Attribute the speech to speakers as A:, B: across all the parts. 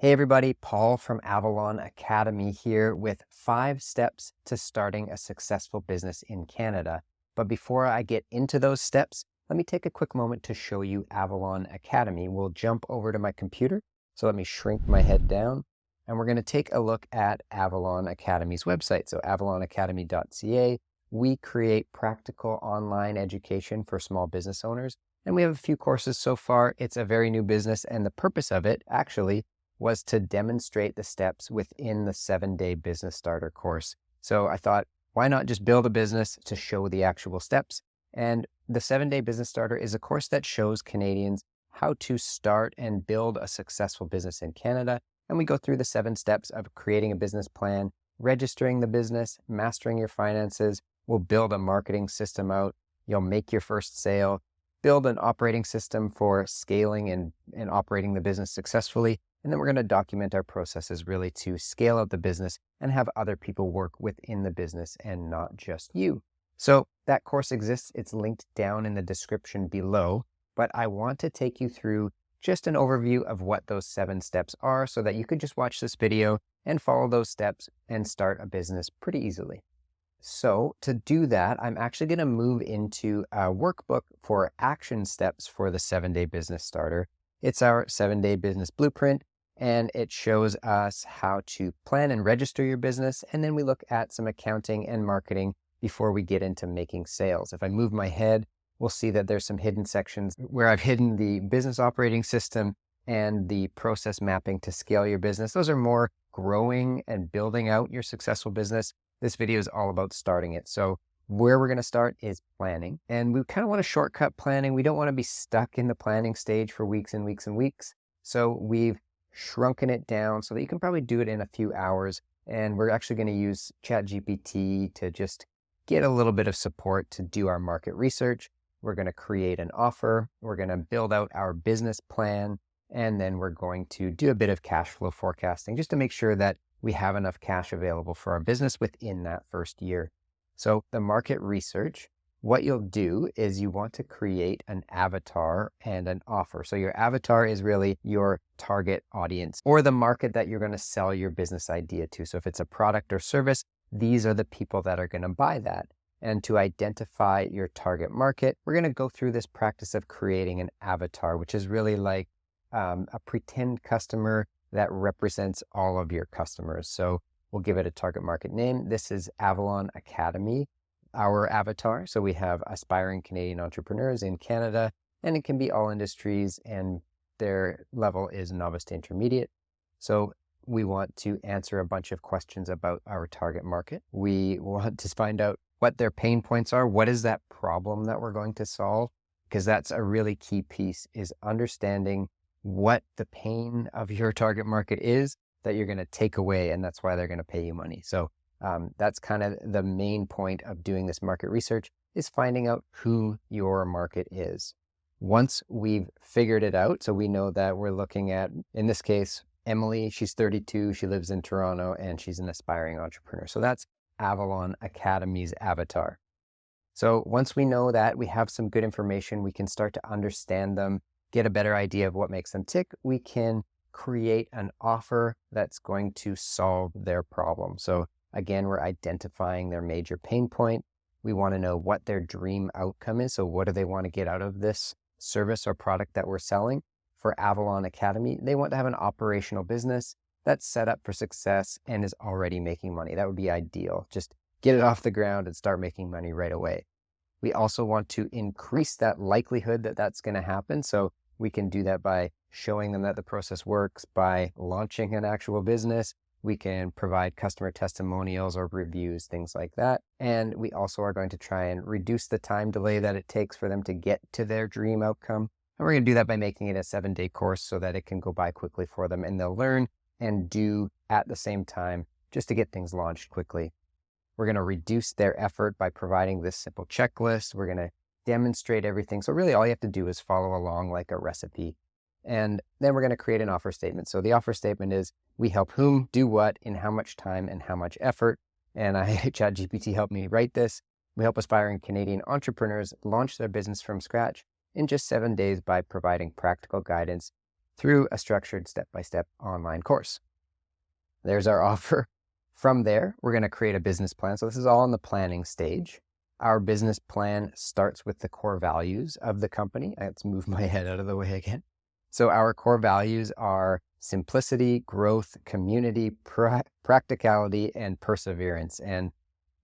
A: Hey everybody, Paul from Avalon Academy here with 5 steps to starting a successful business in Canada. But before I get into those steps, let me take a quick moment to show you Avalon Academy. We'll jump over to my computer. So let me shrink my head down and we're going to take a look at Avalon Academy's website. So avalonacademy.ca. We create practical online education for small business owners. And we have a few courses so far. It's a very new business, and the purpose of it actually was to demonstrate the steps within the 7-day business starter course. So I thought, why not just build a business to show the actual steps? And the 7-day business starter is a course that shows Canadians how to start and build a successful business in Canada. And we go through the 7 steps of creating a business plan, registering the business, mastering your finances. We'll build a marketing system out. You'll make your first sale, build an operating system for scaling and operating the business successfully. And then we're going to document our processes really to scale out the business and have other people work within the business and not just you. So that course exists. It's linked down in the description below, but I want to take you through just an overview of what those 7 steps are so that you could just watch this video and follow those steps and start a business pretty easily. So to do that, I'm actually going to move into a workbook for action steps for the 7-day business starter. It's our 7-day business blueprint, and it shows us how to plan and register your business. And then we look at some accounting and marketing before we get into making sales. If I move my head, we'll see that there's some hidden sections where I've hidden the business operating system and the process mapping to scale your business. Those are more growing and building out your successful business. This video is all about starting it. So where we're going to start is planning. And we kind of want to shortcut planning. We don't want to be stuck in the planning stage for weeks and weeks and weeks. So we've shrunken it down so that you can probably do it in a few hours. And we're actually going to use ChatGPT to just get a little bit of support to do our market research. We're going to create an offer. We're going to build out our business plan. And then we're going to do a bit of cash flow forecasting just to make sure that we have enough cash available for our business within that first year. So the market research, what you'll do is you want to create an avatar and an offer. So your avatar is really your target audience or the market that you're going to sell your business idea to. So if it's a product or service, these are the people that are going to buy that. And to identify your target market, we're going to go through this practice of creating an avatar, which is really like a pretend customer that represents all of your customers. So we'll give it a target market name. This is Avalon Academy, our avatar. So we have aspiring Canadian entrepreneurs in Canada, and it can be all industries, and their level is novice to intermediate. So we want to answer a bunch of questions about our target market. We want to find out what their pain points are. What is that problem that we're going to solve? Because that's a really key piece, is understanding what the pain of your target market is that you're going to take away, and that's why they're going to pay you money. So that's kind of the main point of doing this market research, is finding out who your market is. Once we've figured it out, so we know that we're looking at, in this case, Emily, she's 32, she lives in Toronto, and she's an aspiring entrepreneur. So that's Avalon Academy's avatar. So once we know that, we have some good information, we can start to understand them, get a better idea of what makes them tick. We can create an offer that's going to solve their problem. So again, we're identifying their major pain point. We want to know what their dream outcome is. So what do they want to get out of this service or product that we're selling? For Avalon Academy, they want to have an operational business that's set up for success and is already making money. That would be ideal. Just get it off the ground and start making money right away. We also want to increase that likelihood that that's going to happen. So we can do that by showing them that the process works, by launching an actual business. We can provide customer testimonials or reviews, things like that. And we also are going to try and reduce the time delay that it takes for them to get to their dream outcome. And we're going to do that by making it a 7-day course so that it can go by quickly for them, and they'll learn and do at the same time just to get things launched quickly. We're going to reduce their effort by providing this simple checklist. We're going to demonstrate everything. So really all you have to do is follow along like a recipe. And then we're going to create an offer statement. So the offer statement is, we help whom do what in how much time and how much effort. And ChatGPT helped me write this. We help aspiring Canadian entrepreneurs launch their business from scratch in just 7 days by providing practical guidance through a structured step-by-step online course. There's our offer. From there, we're going to create a business plan. So this is all in the planning stage. Our business plan starts with the core values of the company. Let's move my head out of the way again. So our core values are simplicity, growth, community, practicality, and perseverance. And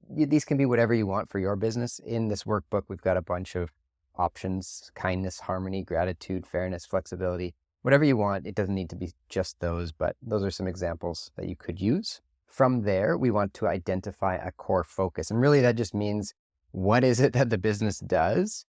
A: these can be whatever you want for your business. In this workbook, we've got a bunch of options: kindness, harmony, gratitude, fairness, flexibility, whatever you want. It doesn't need to be just those, but those are some examples that you could use. From there, we want to identify a core focus. And really that just means, what is it that the business does?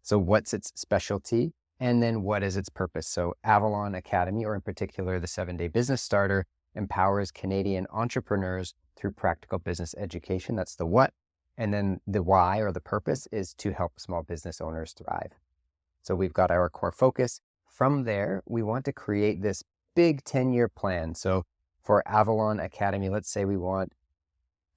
A: So what's its specialty? And then what is its purpose? So Avalon Academy, or in particular the 7-Day Business Starter, empowers Canadian entrepreneurs through practical business education. That's the what. And then the why, or the purpose, is to help small business owners thrive. So we've got our core focus. From there, we want to create this big 10-year plan. So for Avalon Academy, let's say we want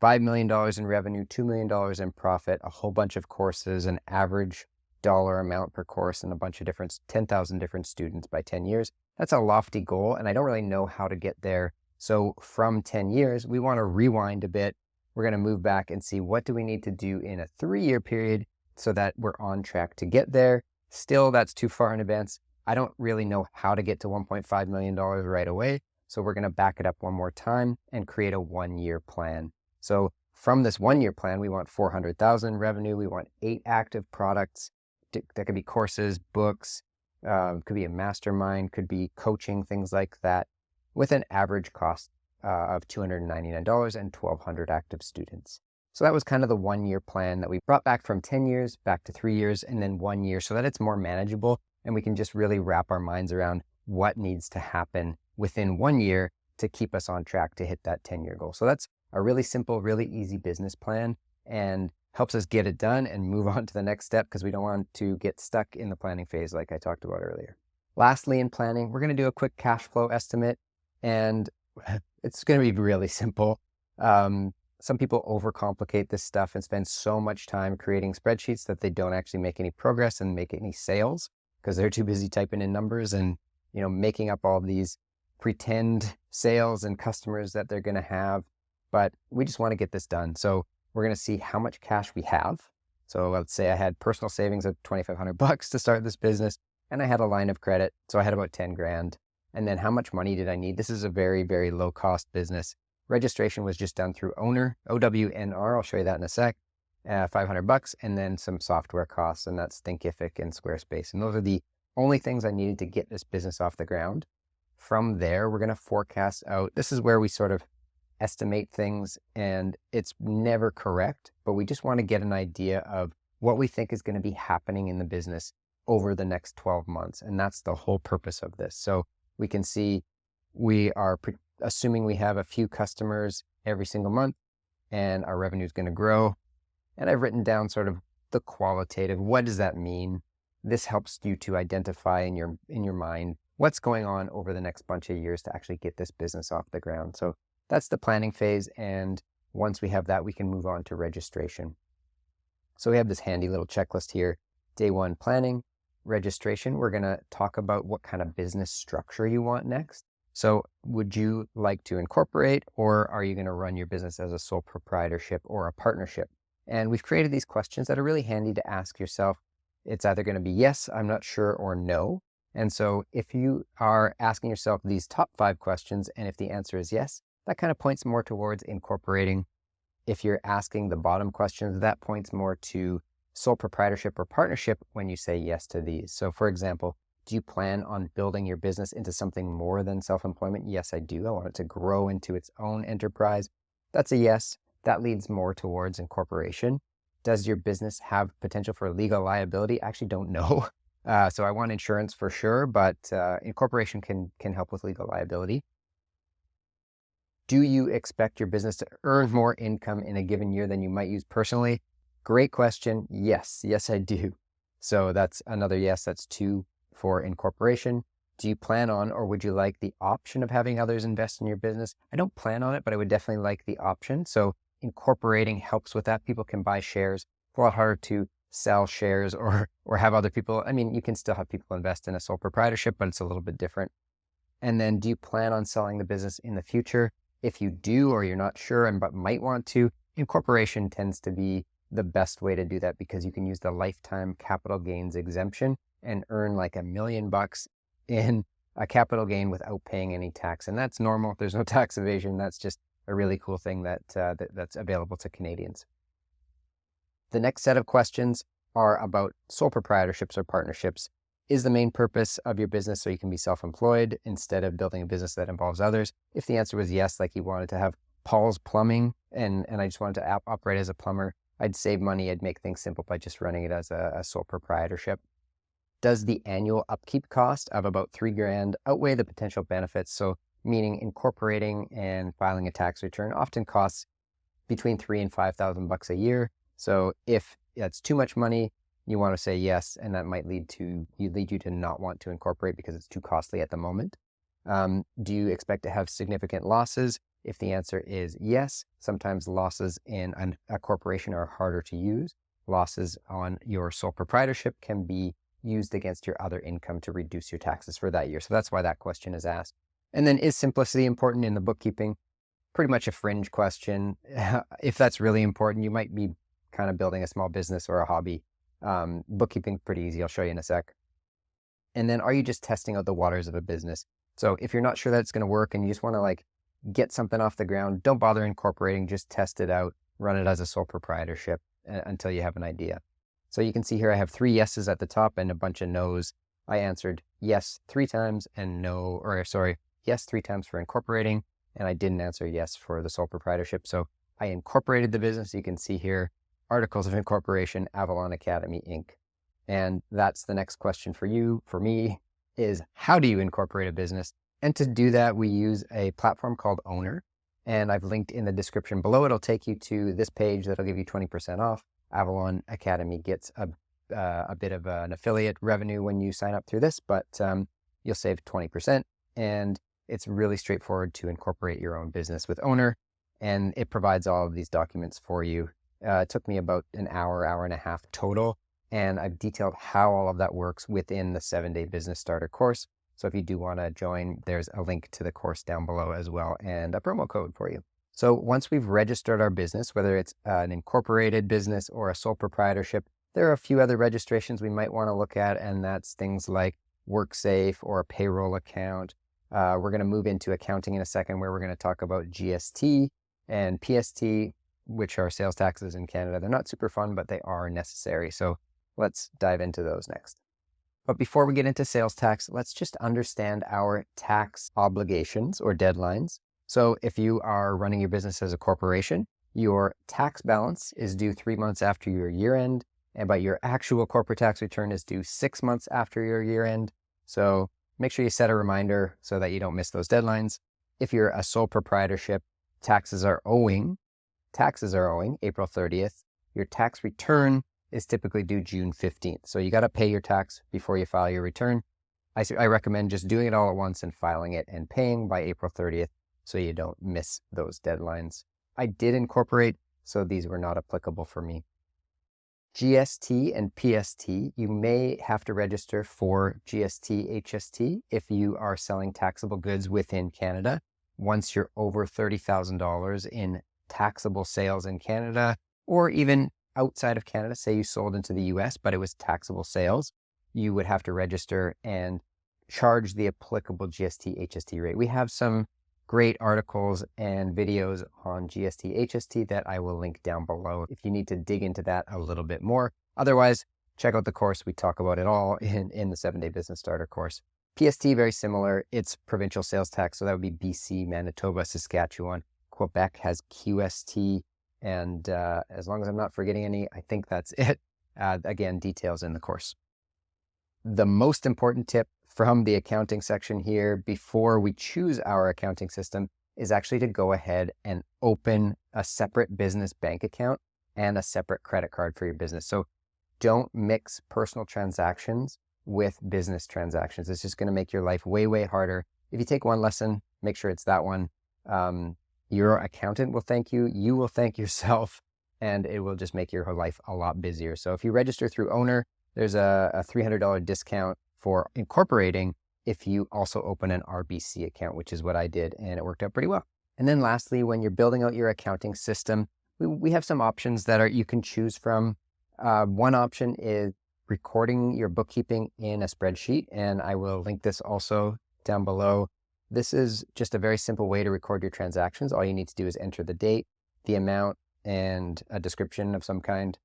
A: $5 million in revenue, $2 million in profit, a whole bunch of courses, an average dollar amount per course, and a bunch of 10,000 different students by 10 years. That's a lofty goal, and I don't really know how to get there. So from 10 years, we want to rewind a bit. We're going to move back and see, what do we need to do in a 3-year period so that we're on track to get there. Still, that's too far in advance. I don't really know how to get to $1.5 million right away. So we're going to back it up one more time and create a 1-year plan. So from this 1-year plan, we want 400,000 revenue. We want 8 active products. That could be courses, books, could be a mastermind, could be coaching, things like that, with an average cost of $299 and 1,200 active students. So that was kind of the 1-year plan that we brought back from 10 years, back to 3 years, and then 1 year, so that it's more manageable and we can just really wrap our minds around what needs to happen within 1 year to keep us on track to hit that 10-year goal. So that's a really simple, really easy business plan, and helps us get it done and move on to the next step, because we don't want to get stuck in the planning phase like I talked about earlier. Lastly, in planning, we're going to do a quick cash flow estimate, and it's going to be really simple. Some people overcomplicate this stuff and spend so much time creating spreadsheets that they don't actually make any progress and make any sales, because they're too busy typing in numbers and making up all these pretend sales and customers that they're going to have. But we just want to get this done. So we're going to see how much cash we have. So let's say I had personal savings of $2,500 to start this business, and I had a line of credit. So I had about 10 grand. And then how much money did I need? This is a very, very low cost business. Registration was just done through Ownr, Ownr. I'll show you that in a sec. $500, and then some software costs, and that's Thinkific and Squarespace. And those are the only things I needed to get this business off the ground. From there, we're going to forecast out. This is where we sort of estimate things, and it's never correct, but we just want to get an idea of what we think is going to be happening in the business over the next 12 months. And that's the whole purpose of this. So we can see we are assuming we have a few customers every single month, and our revenue is going to grow. And I've written down sort of the qualitative. What does that mean? This helps you to identify in your mind what's going on over the next bunch of years to actually get this business off the ground. So that's the planning phase. And once we have that, we can move on to registration. So we have this handy little checklist here. Day 1, planning. Registration, we're going to talk about what kind of business structure you want next. So would you like to incorporate, or are you going to run your business as a sole proprietorship or a partnership? And we've created these questions that are really handy to ask yourself. It's either going to be yes, I'm not sure, or no. And so if you are asking yourself these top 5 questions, and if the answer is yes, that kind of points more towards incorporating. If you're asking the bottom questions, that points more to sole proprietorship or partnership when you say yes to these. So for example, do you plan on building your business into something more than self-employment? Yes, I do. I want it to grow into its own enterprise. That's a yes. That leads more towards incorporation. Does your business have potential for legal liability? I actually don't know. So I want insurance for sure, but incorporation can help with legal liability. Do you expect your business to earn more income in a given year than you might use personally? Great question. Yes. Yes, I do. So that's another yes. That's 2 for incorporation. Do you plan on, or would you like the option of having others invest in your business? I don't plan on it, but I would definitely like the option. So incorporating helps with that. People can buy shares. It's a lot harder to sell shares or have other people. I mean, you can still have people invest in a sole proprietorship, but it's a little bit different. And then, do you plan on selling the business in the future? If you do, or you're not sure but might want to, incorporation tends to be the best way to do that because you can use the lifetime capital gains exemption and earn like $1 million in a capital gain without paying any tax. And that's normal. There's no tax evasion. That's just a really cool thing that's available to Canadians. The next set of questions are about sole proprietorships or partnerships. Is the main purpose of your business so you can be self-employed instead of building a business that involves others? If the answer was yes, like you wanted to have Paul's Plumbing and I just wanted to operate as a plumber, I'd save money. I'd make things simple by just running it as a sole proprietorship. Does the annual upkeep cost of about $3,000 outweigh the potential benefits? So meaning incorporating and filing a tax return often costs between $3,000 and $5,000 a year. So if that's too much money, you want to say yes, and that might lead you to not want to incorporate because it's too costly at the moment. Do you expect to have significant losses? If the answer is yes, sometimes losses in a corporation are harder to use. Losses on your sole proprietorship can be used against your other income to reduce your taxes for that year. So that's why that question is asked. And then, is simplicity important in the bookkeeping? Pretty much a fringe question. If that's really important, you might be kind of building a small business or a hobby. Bookkeeping, pretty easy. I'll show you in a sec. And then, are you just testing out the waters of a business? So if you're not sure that it's going to work and you just want to get something off the ground, don't bother incorporating, just test it out, run it as a sole proprietorship until you have an idea. So you can see here I have 3 yeses at the top and a bunch of no's. I answered yes 3 times and yes 3 times for incorporating, and I didn't answer yes for the sole proprietorship. So I incorporated the business. You can see here, Articles of Incorporation, Avalon Academy, Inc. And that's the next question for you, for me, is how do you incorporate a business? And to do that, we use a platform called Ownr, and I've linked in the description below. It'll take you to this page that'll give you 20% off. Avalon Academy gets a bit of an affiliate revenue when you sign up through this, but you'll save 20%. And it's really straightforward to incorporate your own business with Ownr, and it provides all of these documents for you. It took me about an hour and a half total, and I've detailed how all of that works within the 7-day business starter course. So if you do want to join, there's a link to the course down below as well, and a promo code for you. So once we've registered our business, whether it's an incorporated business or a sole proprietorship, there are a few other registrations we might want to look at, and that's things like WorkSafe or a payroll account. We're going to move into accounting in a second, where we're going to talk about GST and PST, which are sales taxes in Canada. They're not super fun, but they are necessary. So let's dive into those next. But before we get into sales tax, let's just understand our tax obligations or deadlines. So if you are running your business as a corporation, your tax balance is due 3 months after your year end, but your actual corporate tax return is due 6 months after your year end. So make sure you set a reminder so that you don't miss those deadlines. If you're a sole proprietorship, taxes are owing April 30th. Your tax return is typically due June 15th. So you got to pay your tax before you file your return. I recommend just doing it all at once and filing it and paying by April 30th so you don't miss those deadlines. I did incorporate, so these were not applicable for me. GST and PST, you may have to register for GST, HST if you are selling taxable goods within Canada. Once you're over $30,000 in taxable sales in Canada, or even outside of Canada, say you sold into the US, but it was taxable sales, you would have to register and charge the applicable GST, HST rate. We have some great articles and videos on GST, HST that I will link down below if you need to dig into that a little bit more. Otherwise, check out the course. We talk about it all in the 7-day business starter course. PST, very similar. It's provincial sales tax. So that would be BC, Manitoba, Saskatchewan. Quebec has QST. And as long as I'm not forgetting any, I think that's it. Again, details in the course. The most important tip from the accounting section here before we choose our accounting system is actually to go ahead and open a separate business bank account and a separate credit card for your business. So don't mix personal transactions with business transactions. It's just going to make your life way, way harder. If you take one lesson, make sure it's that one. Your accountant will thank you, you will thank yourself, and it will just make your life a lot busier. So if you register through Ownr, there's a $300 discount for incorporating if you also open an RBC account, which is what I did, and it worked out pretty well. And then lastly, when you're building out your accounting system, we have some options that you can choose from. One option is recording your bookkeeping in a spreadsheet, and I will link this also down below. This is just a very simple way to record your transactions. All you need to do is enter the date, the amount, and a description of some kind.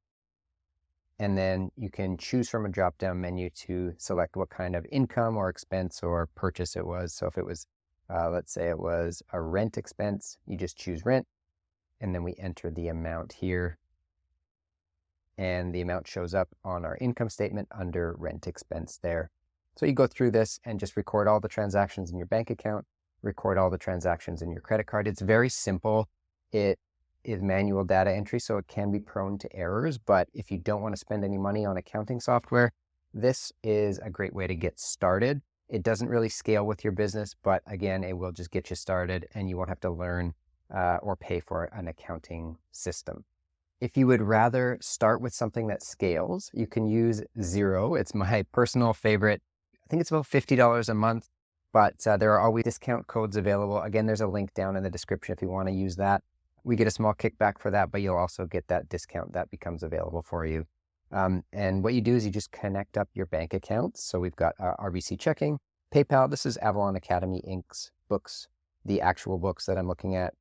A: And then you can choose from a drop-down menu to select what kind of income or expense or purchase it was. So if it was, let's say it was a rent expense, you just choose rent, and then we enter the amount here. And the amount shows up on our income statement under rent expense there. So you go through this and just record all the transactions in your bank account, record all the transactions in your credit card. It's very simple. It is manual data entry, so it can be prone to errors. But if you don't want to spend any money on accounting software, this is a great way to get started. It doesn't really scale with your business, but again, it will just get you started and you won't have to learn or pay for an accounting system. If you would rather start with something that scales, you can use Xero. It's my personal favorite. I think it's about $50 a month, but there are always discount codes available. Again, there's a link down in the description if you want to use that. We get a small kickback for that, but you'll also get that discount that becomes available for you. And what you do is you just connect up your bank accounts. So we've got RBC checking, PayPal. This is Avalon Academy Inc.'s books, the actual books that I'm looking at.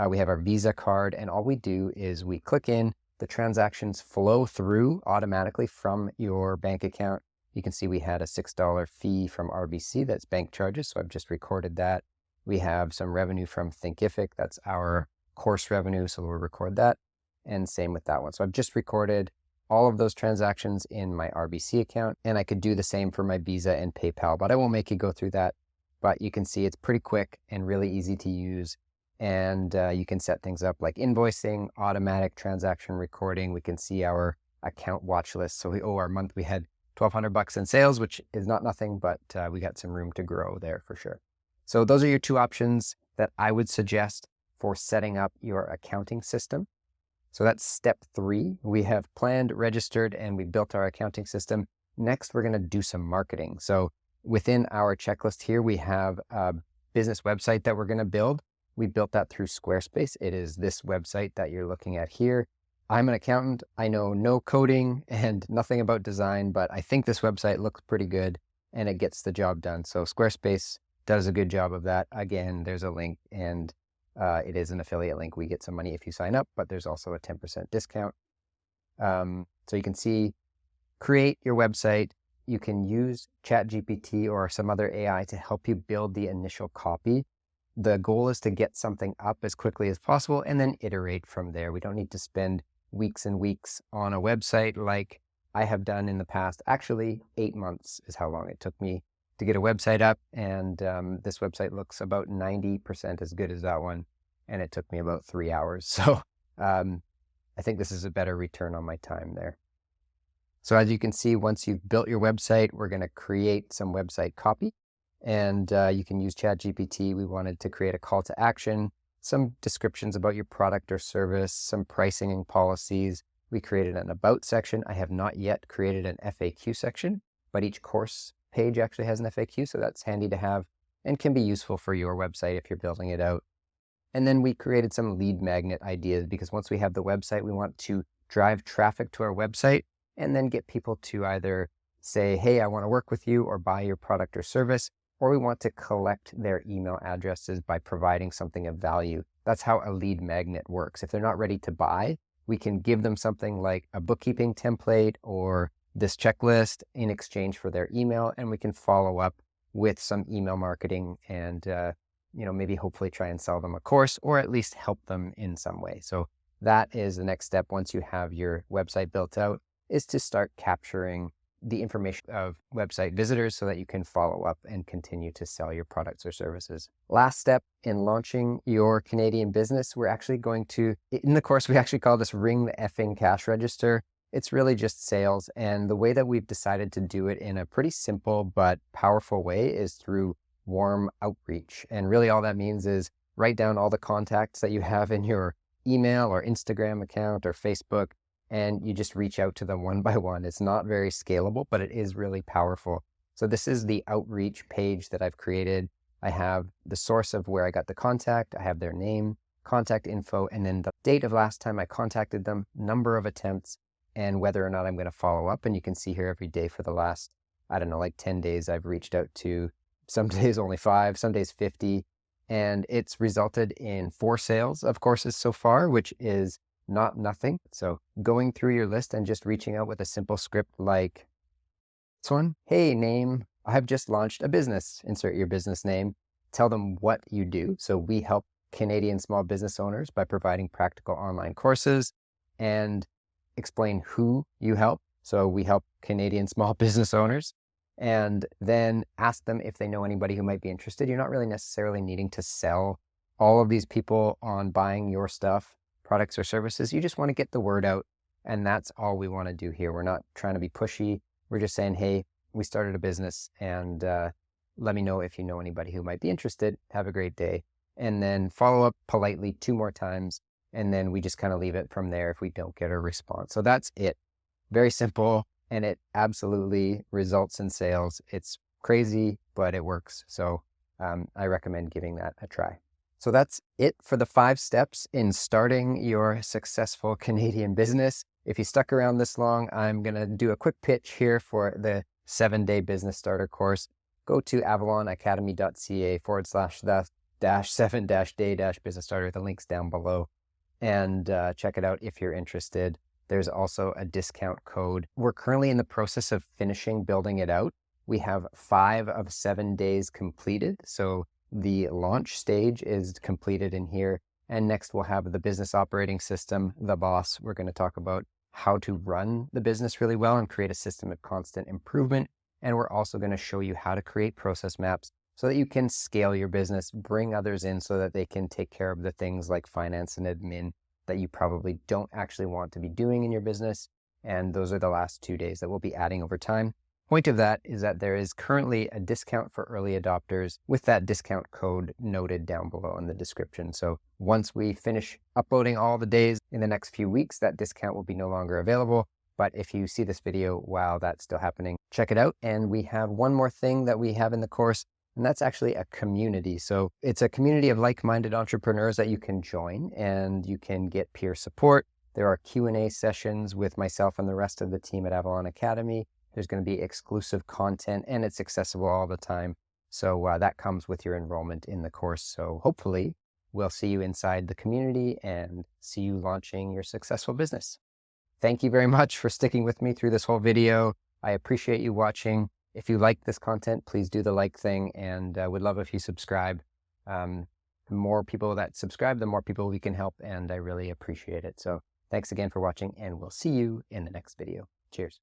A: We have our Visa card, and all we do is we click in, the transactions flow through automatically from your bank account. You can see we had a $6 fee from RBC, that's bank charges, so I've just recorded that. We have some revenue from Thinkific, that's our course revenue, so we'll record that, and same with that one. So I've just recorded all of those transactions in my RBC account, and I could do the same for my Visa and PayPal, but I won't make you go through that. But you can see it's pretty quick and really easy to use. And you can set things up like invoicing, automatic transaction recording. We can see our account watch list. So we had $1,200 in sales, which is not nothing, but we got some room to grow there for sure. So those are your two options that I would suggest for setting up your accounting system. So that's step 3. We have planned, registered, and we built our accounting system. Next, we're going to do some marketing. So within our checklist here, we have a business website that we're going to build. We built that through Squarespace. It is this website that you're looking at here. I'm an accountant. I know no coding and nothing about design, but I think this website looks pretty good and it gets the job done. So Squarespace does a good job of that. Again, there's a link, and it is an affiliate link. We get some money if you sign up, but there's also a 10% discount. So you can see, create your website. You can use ChatGPT or some other AI to help you build the initial copy. The goal is to get something up as quickly as possible and then iterate from there. We don't need to spend weeks and weeks on a website like I have done in the past. Actually, 8 months is how long it took me to get a website up. And this website looks about 90% as good as that one. And it took me about 3 hours. So I think this is a better return on my time there. So as you can see, once you've built your website, we're going to create some website copy. And you can use ChatGPT. We wanted to create a call to action, some descriptions about your product or service, some pricing and policies. We created an about section. I have not yet created an FAQ section, but each course page actually has an FAQ, so that's handy to have and can be useful for your website if you're building it out. And then we created some lead magnet ideas, because once we have the website, we want to drive traffic to our website and then get people to either say, hey, I want to work with you, or buy your product or service, or we want to collect their email addresses by providing something of value. That's how a lead magnet works. If they're not ready to buy, we can give them something like a bookkeeping template or this checklist in exchange for their email, and we can follow up with some email marketing and maybe hopefully try and sell them a course, or at least help them in some way. So that is the next step once you have your website built out, is to start capturing the information of website visitors so that you can follow up and continue to sell your products or services. Last step in launching your Canadian business, we're actually going to, in the course, we actually call this Ring the Effing Cash Register. It's really just sales. And the way that we've decided to do it in a pretty simple but powerful way is through warm outreach. And really all that means is write down all the contacts that you have in your email or Instagram account or Facebook, and you just reach out to them one by one. It's not very scalable, but it is really powerful. So this is the outreach page that I've created. I have the source of where I got the contact. I have their name, contact info, and then the date of last time I contacted them, number of attempts, and whether or not I'm going to follow up. And you can see here every day for the last, I don't know, like 10 days, I've reached out to some days only 5, some days 50. And it's resulted in 4 sales of courses so far, which is not nothing. So going through your list and just reaching out with a simple script like this one. Hey, name, I have just launched a business. Insert your business name. Tell them what you do. So we help Canadian small business owners by providing practical online courses, and explain who you help. So we help Canadian small business owners, and then ask them if they know anybody who might be interested. You're not really necessarily needing to sell all of these people on buying your stuff, products or services. You just want to get the word out. And that's all we want to do here. We're not trying to be pushy. We're just saying, hey, we started a business, and let me know if you know anybody who might be interested. Have a great day. And then follow up politely 2 more times. And then we just kind of leave it from there if we don't get a response. So that's it. Very simple. And it absolutely results in sales. It's crazy, but it works. So I recommend giving that a try. So that's it for the 5 steps in starting your successful Canadian business. If you stuck around this long, I'm going to do a quick pitch here for the 7-day business starter course. Go to avalonacademy.ca/the-7-day-business starter. The link's down below, and check it out if you're interested. There's also a discount code. We're currently in the process of finishing building it out. We have 5 of 7 days completed. So the launch stage is completed in here. And next we'll have the business operating system, the boss. We're going to talk about how to run the business really well and create a system of constant improvement. And we're also going to show you how to create process maps so that you can scale your business, bring others in so that they can take care of the things like finance and admin that you probably don't actually want to be doing in your business. And those are the last 2 days that we'll be adding over time. Point of that is that there is currently a discount for early adopters with that discount code noted down below in the description. So once we finish uploading all the days in the next few weeks, that discount will be no longer available. But if you see this video while that's still happening, check it out. And we have one more thing that we have in the course, and that's actually a community. So it's a community of like-minded entrepreneurs that you can join, and you can get peer support. There are Q&A sessions with myself and the rest of the team at Avalon Academy. There's going to be exclusive content, and it's accessible all the time. So that comes with your enrollment in the course. So hopefully we'll see you inside the community and see you launching your successful business. Thank you very much for sticking with me through this whole video. I appreciate you watching. If you like this content, please do the like thing, and would love if you subscribe. The more people that subscribe, the more people we can help, and I really appreciate it. So thanks again for watching, and we'll see you in the next video. Cheers.